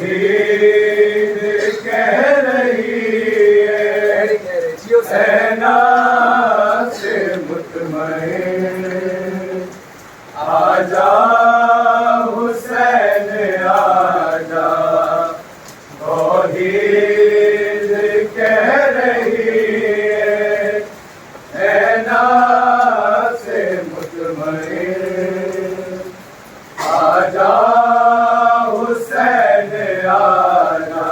तौहीद कह रही है नाज़ मुतमईन। आजा हुसैन आजा, तौहीद कह रही है नाज़ मुतमईन। आजा हुसैन आजा,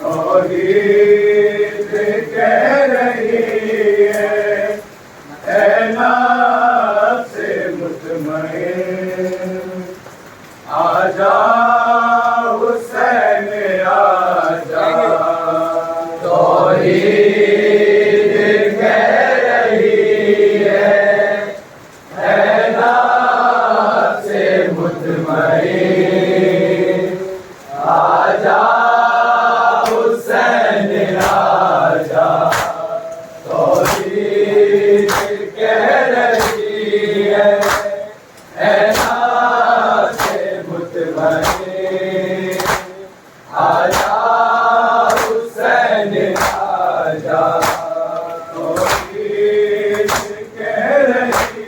तौहीद कह रही है नाज़ मुतमईन। आजा हुसैन आजा, तौहीद कह रही है नाज़ मुतमईन। आजा हुसैन आजा, तौहीद कह रही है नाज़ मुतमईन। आजा हुसैन आजा, तौहीद कह रही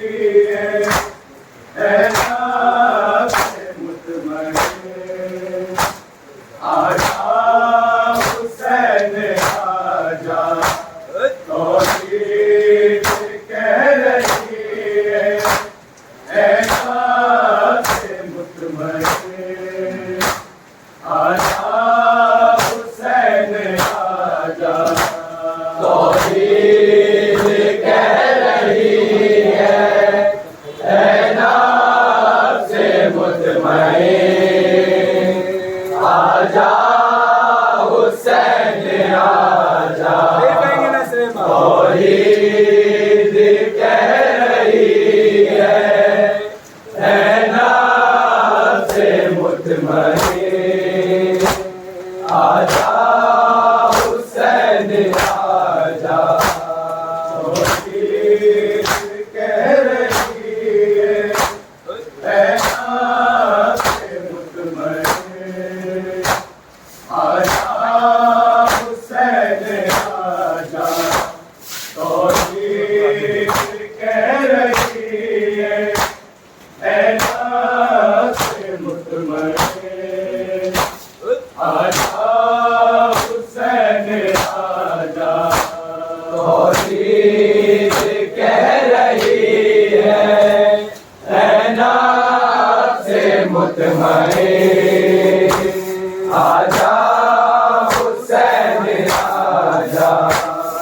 है नाज़ मुतमईन। आजा हुसैन आजा, तौहीद कह रही है नाज़ मुतमईन। आजा हुसैन आजा, तौहीद कह रही है नाज़ मुतमईन। आजा हुसैन आजा, तौहीद कह रही है नाज़ मुतमईन। आजा हुसैन आजा, तौहीद कह रही है नाज़ मुतमईन। आजा हुसैन आजा, तौहीद कह रही है नाज़ मुतमईन। आजा हुसैन आजा, तौहीद कह रही है नाज़ मुतमईन। आजा हुसैन आजा,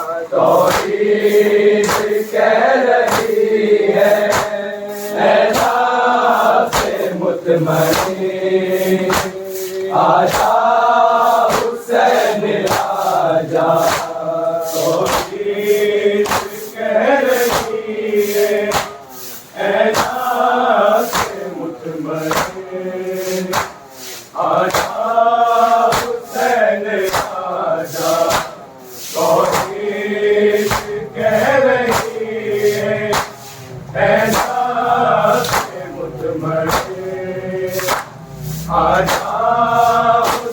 तौहीद कह रही है नाज़ मुतमईन। आजा हुसैन आजा, तौहीद कह रही है नाज़ मुतमईन। आजा हुसैन आजा, तौहीद कह रही है नाज़ मुतमईन। आजा हुसैन आजा,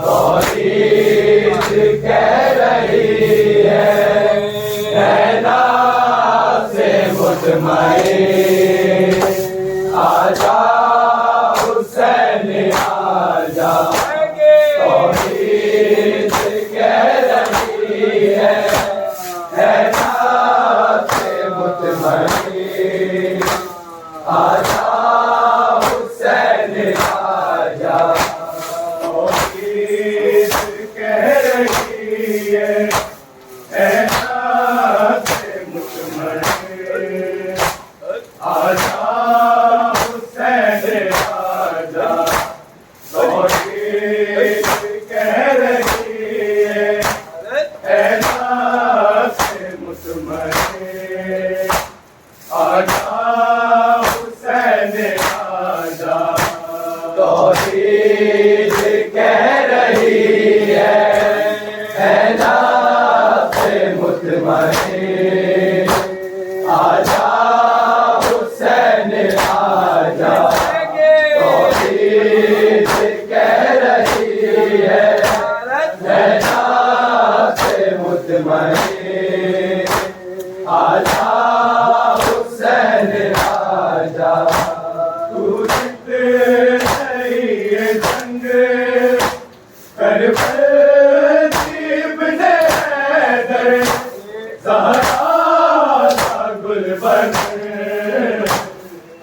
तौहीद कह रही है नाज़ मुतमईन। आजा हुसैन आजा, तौहीद कह रही है नाज़ मुतमईन। आजा हुसैन आजा, तौहीद कह रही है नाज़ मुतमईन। आजा हुसैन आजा, तौहीद कह रही है नाज़ मुतमईन। आजा हुसैन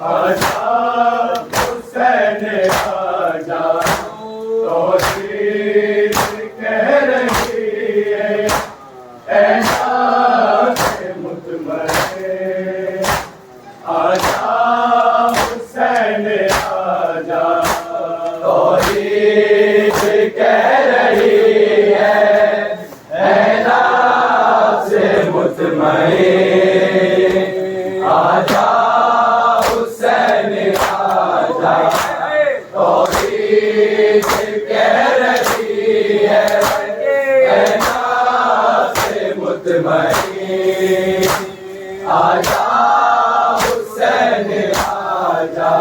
आजा हुसैन आजा तौहीद कह रही है ऐ नाज़े मुतमईन आजा हुसैन आजा तौहीद कह रही है ऐ नाज़े मुतमईन आजा हुसैन आजा तौहीद कह रही है ऐ नाज़े मुतमईन आजा हुसैन आजा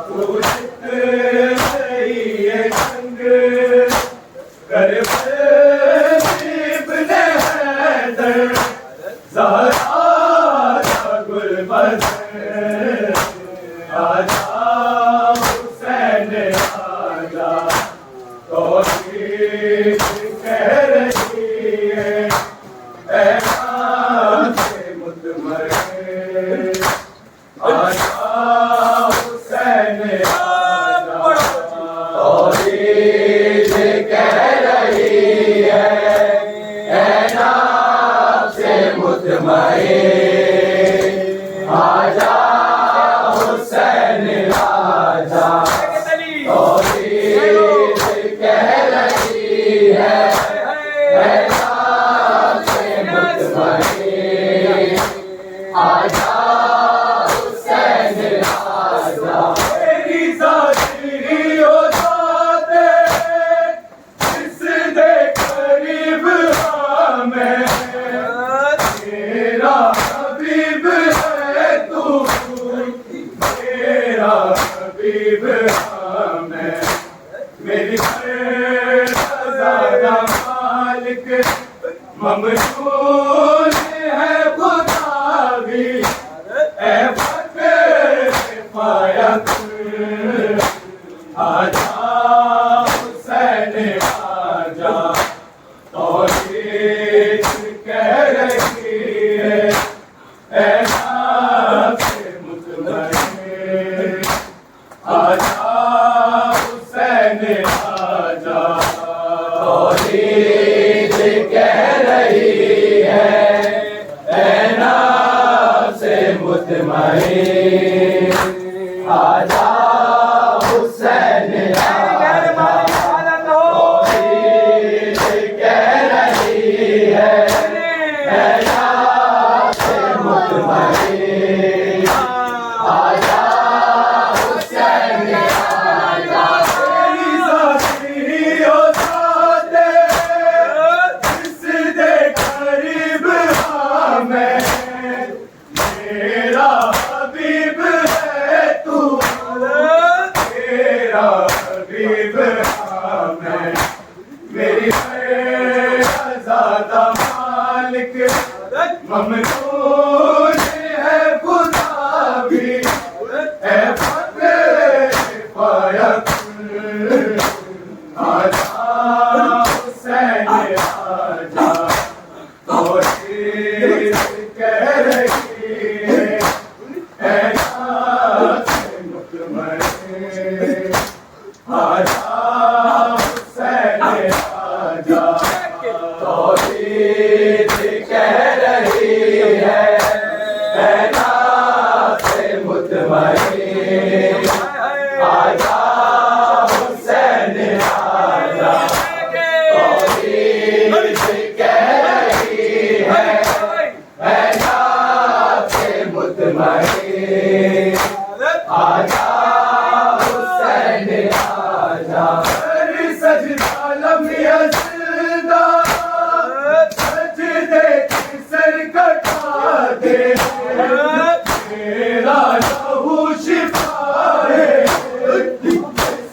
तू जित रही है जंग करबल इब्ने हैदर ज़हरा का गुलबदर आजा हुसैन आजा तौहीद कह रही है ऐ नाज़े मुतमईन आजा हुसैन आजा तौहीद कह रही है ऐ नाज़े मुतमईन आजा हुसैन आजा तौहीद कह रही है ऐ नाज़े मुतमईन आजा हुसैन आजा तेरी ज़ाती ओ ज़ाते जिसदे करीब हमें तेरा हबीब है तू तेरा हबीब हमें मेरी ज़्यादा मालिक ममनून है खुदा भी ऐ फकर पाया आजा हुसैन आजा तौहीद कह रही है ऐ नाज़े मुतमईन आजा हुसैन आजा तौहीद कह रही है ऐ नाज़े मुतमईन आजा हुसैन आजा तौहीद कह रही है ऐ नाज़े मुतमईन आजा हुसैन आजा तेरी ज़ाती ओ ज़ाते जिसदे करीब हमें मेरा हबीब है तू तेरा हबीब हमें मेरी ज़्यादा मालिक ममनून है खुदा भी ऐ फकर पाया आजा हुसैन आजा तौहीद कह रही है ऐ नाज़े मुतमईन आजा हुसैन आजा तौहीद कह रही है ऐ नाज़े मुतमईन आजा हुसैन आजा तौहीद कह रही है ऐ नाज़े मुतमईन आजा हुसैन आजा सजदा लम यज़दा सजदे की सर कटा दे मेरा लहू शिफा है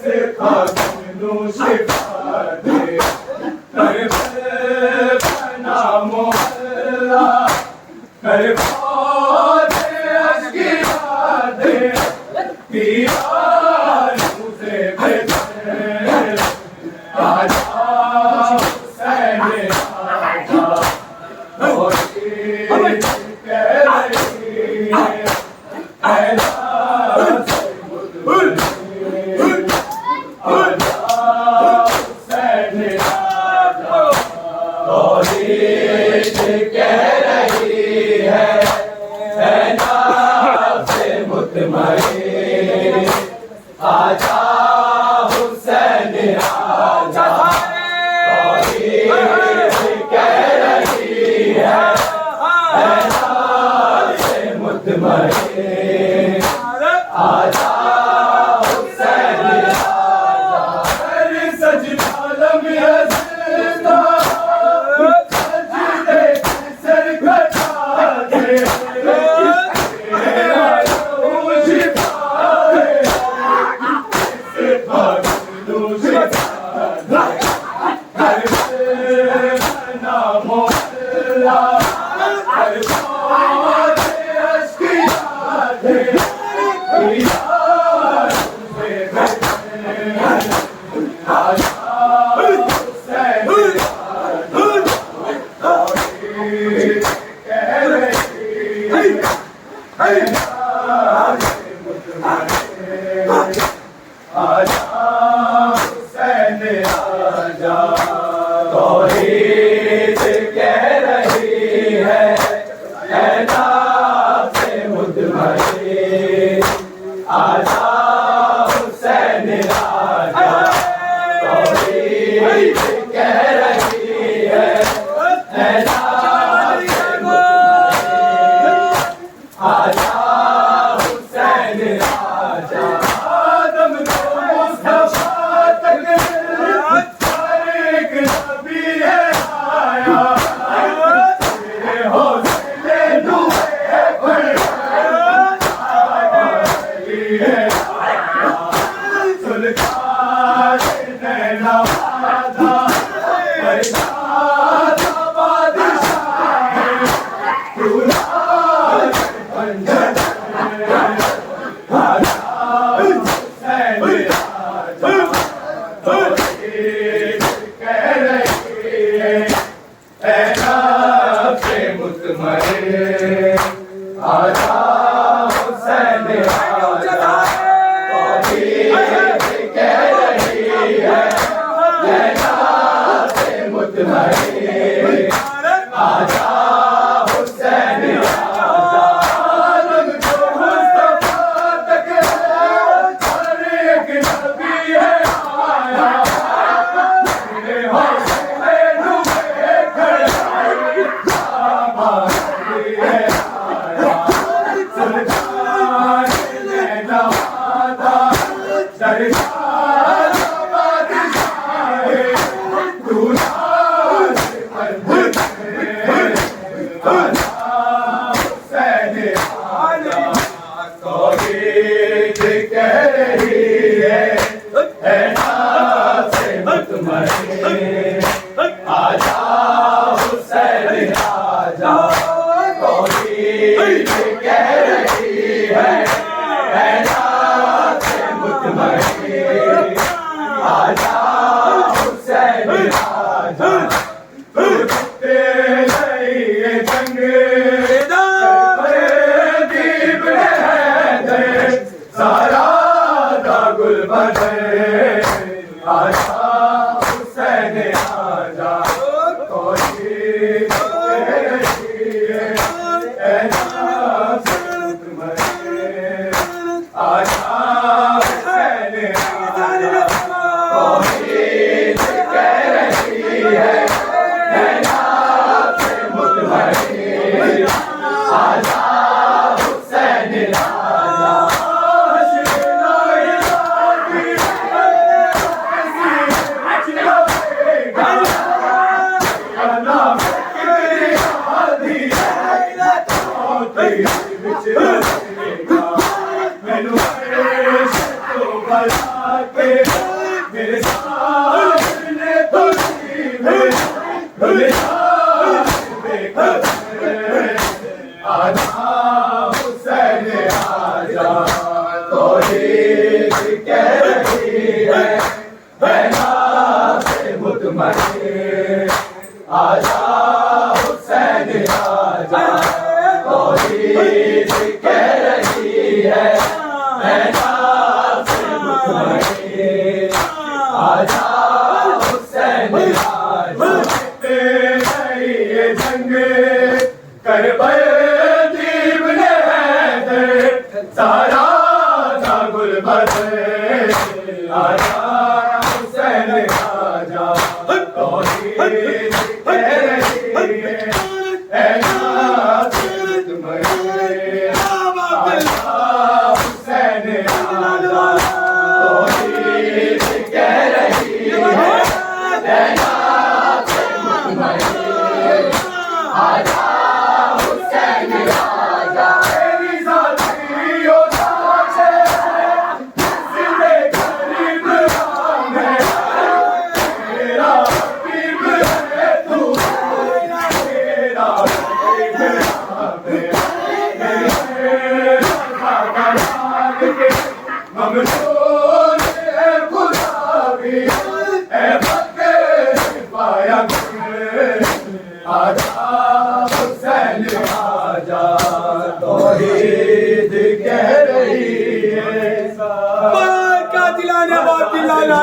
से खानू शिफा दे करबल बना मोहल्ला करबल अशकिया दे पीर मुझे बेचैन आजा हुसैन आजा तौहीद कह रही है ऐ Aja आजा हुसैन आजा तौहीद कह रही है का दिलाने बात दिलाना